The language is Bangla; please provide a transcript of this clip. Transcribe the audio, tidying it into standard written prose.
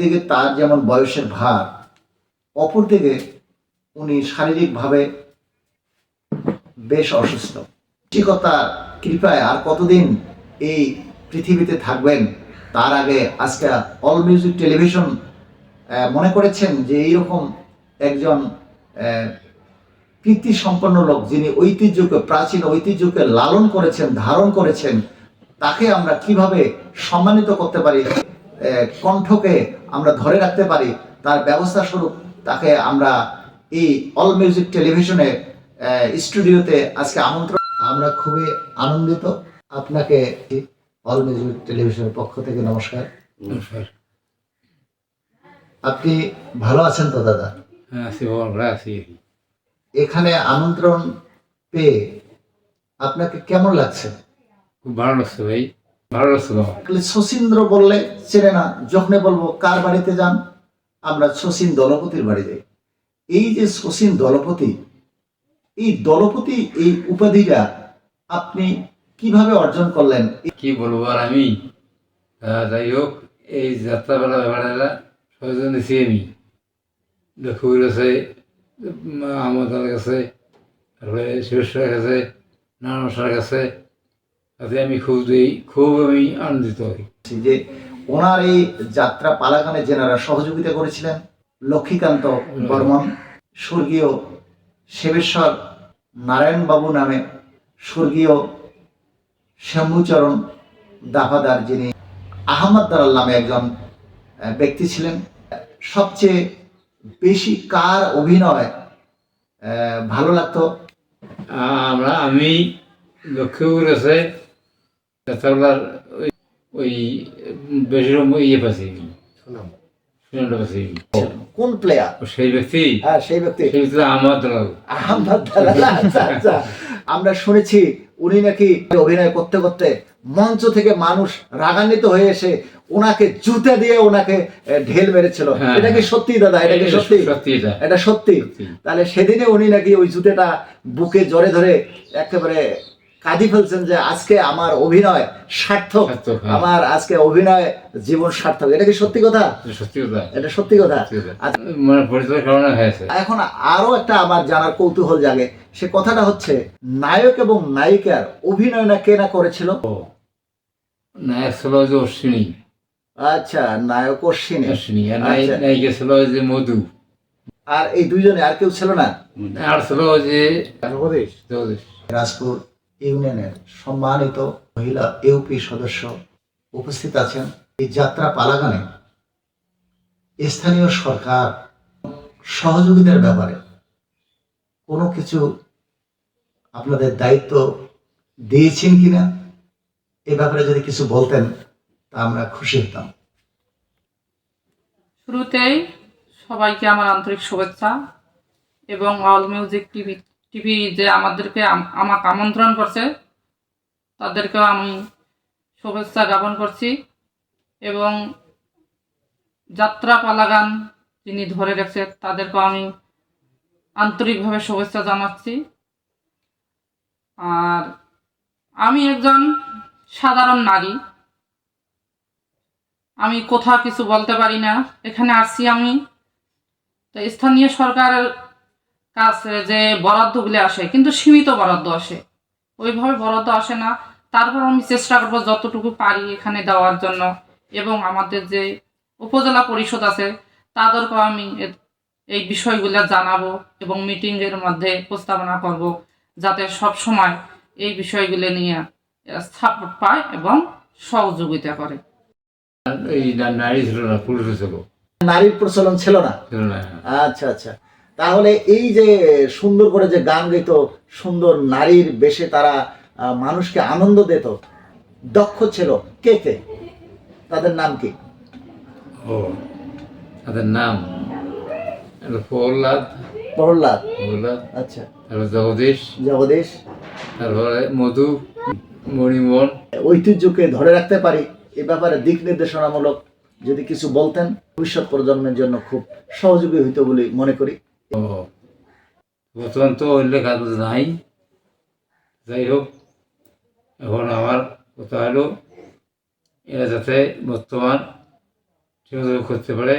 একদিকে তার যেমন বয়সের ভার, অপরদিকে উনি শারীরিকভাবে বেশ অসুস্থ। সৃষ্টিকর্তার কৃপায় আর কতদিন এই পৃথিবীতে থাকবেন, তার আগে আজকে অল মিউজিক টেলিভিশন মনে করেছেন যে এইরকম একজন কীর্তি সম্পন্ন লোক, যিনি ঐতিহ্যকে, প্রাচীন ঐতিহ্যকে লালন করেছেন, ধারণ করেছেন, তাকে আমরা কিভাবে সম্মানিত করতে পারি, কণ্ঠকে আমরা ধরে রাখতে পারি, তার ব্যবস্থা স্বরূপ তাকে আমরা এই অল মিউজিক টেলিভিশনে স্টুডিওতে আজকে আমন্ত্রণ। আমরা খুবই আনন্দিত। আপনাকে অল মিউজিক টেলিভিশনের পক্ষ থেকে নমস্কার। নমস্কার। আপনি ভালো আছেন তো দাদা? হ্যাঁ, আছি, ভালো আছি। এখানে আমন্ত্রণ পেয়ে আপনাকে কেমন লাগছে? খুব ভালো লাগছে ভাই, ভালো লাগছে। শচীন্দ্র বললে চেনে না, যখন বলবো কার বাড়িতে যান, আমরা শচীন দলপতির বাড়ি যাই। এই যে শচীন দলপতি, এই দলপতি এই উপাধিটা আপনি কিভাবে অর্জন করলেন? কি বলবো আর আমি, যাই হোক, এই যাত্রাপালা ব্যাপারটা সহজন দিছি আমি। লক্ষ্মীর কাছে, আমাদের কাছে, তারপরে শিবেশ্বরের কাছে, নারায়ণের কাছে, তাতে আমি খুব আমি আনন্দিত হই যে ওনার এই যাত্রা পালাগানে যেনারা সহযোগিতা করেছিলেন, লক্ষ্মীকান্ত বর্মন, স্বর্গীয় শিবেশ্বর নারায়ণ বাবু নামে স্বর্গীয় শম্ভুচরণ দাফাদার, যিনি আহমদ দালাল নামে একজন ব্যক্তি ছিলেন। সবচেয়ে বেশি কার অভিনয় ভালো লাগতো? আমি লক্ষ্মীপুর আছে যাত্রাপালার ওই বেশি ইয়ে পাচ্ছি, সুনামটা পাচ্ছি। কোন প্লেয়ার? সেই ব্যক্তি, হ্যাঁ সেই ব্যক্তি আহমদ দালাল। আহমদ দালাল। আচ্ছা আচ্ছা, আমরা শুনেছি উনি নাকি অভিনয় করতে করতে মঞ্চ থেকে মানুষ রাগান্বিত হয়ে এসে ওনাকে জুতা দিয়ে ওনাকে ঢেল মেরেছিল। এটা কি সত্যি দাদা? এটা কি সত্যি? এটা সত্যি। তাহলে সেদিনে উনি নাকি ওই জুতেটা বুকে জড়ে ধরে একেবারে কাঁদি ফেলছেন যে আজকে আমার অভিনয় সার্থক, আমার আজকে অভিনয় জীবন সার্থক। এটা কি সত্যি কথা? সত্যি কথা, এটা সত্যি কথা। এখন আরো একটা আমার জানার কৌতূহল জাগে, সে কথাটা হচ্ছে নায়ক এবং নায়িকার অভিনয় না কে না করেছিল? নায়ক ছিল যে অশ্বিনী। আচ্ছা, নায়ক অশ্বিনী, আর নায়িকা ছিল যে মধু। আর এই দুইজনে আর কেউ ছিল না? আর ছিল যে রাজপুর ইউনিয়নের সম্মানিত মহিলা ইউপি সদস্য উপস্থিত আছেন। এই যাত্রা পালাগানে স্থানীয় সরকার সহযোগিতার ব্যাপারে কোনো কিছু আপনাদের দায়িত্ব দিয়েছেন কিনা, এ ব্যাপারে যদি কিছু বলতেন তা আমরা খুশি হতাম। শুরুতেই সবাইকে আমার আন্তরিক শুভেচ্ছা, এবং অল মিউজিক টিভি যে আমাদেরকে আমাকে আমন্ত্রণ করছে তাদেরকেও আমি শুভেচ্ছা জ্ঞাপন করছি, এবং যাত্রা পালাগান যিনি ধরে রেখেছে তাদেরকেও আমি আন্তরিকভাবে শুভেচ্ছা জানাচ্ছি। আর আমি একজন সাধারণ নারী, আমি কোথাও কিছু বলতে পারি না। এখানে আসছি আমি, তো স্থানীয় সরকারের কাছে যে বরাদ্দগুলি আসে, কিন্তু সীমিত বরাদ্দ আসে, ওইভাবে বরাদ্দ আসে না। তারপর আমি চেষ্টা করবো যতটুকু পারি এখানে দেওয়ার জন্য, এবং আমাদের যে উপজেলা পরিষদ আছে তাদেরকেও আমি এই বিষয়গুলো জানাবো এবং মিটিংয়ের মধ্যে প্রস্তাবনা করব, যাতে সব সময় এই বিষয়গুলো নিয়ে সাপোর্ট পায় এবং সহযোগিতা করে। এই নারী ছিল না, পুরুষ ছিল। নারীর প্রচলন ছিল না? আচ্ছা আচ্ছা, তাহলে এই যে সুন্দর করে যে গান গাইতো, সুন্দর নারীর বেশে তারা মানুষকে আনন্দ দিত, দক্ষ ছিল কে কে? তাদের নাম কি? ও, তাদের নাম প্রহ্লাদ। প্রহ্লাদ, আচ্ছা। তারপর জগদীশ, তারপরে মধু, মণিমোহন। ঐতিহ্যকে ধরে রাখতে পারি এ ব্যাপারে দিক নির্দেশনামূলক যদি কিছু বলতেন, ভবিষ্যৎ প্রজন্মের জন্য খুব সহযোগী হইতো বলে মনে করি। বর্তমান তো উল্লেখ নাই, যাই হোক, এখন আমার কথা হলো এরা যাতে বর্তমান ঠিকমতো করতে পারে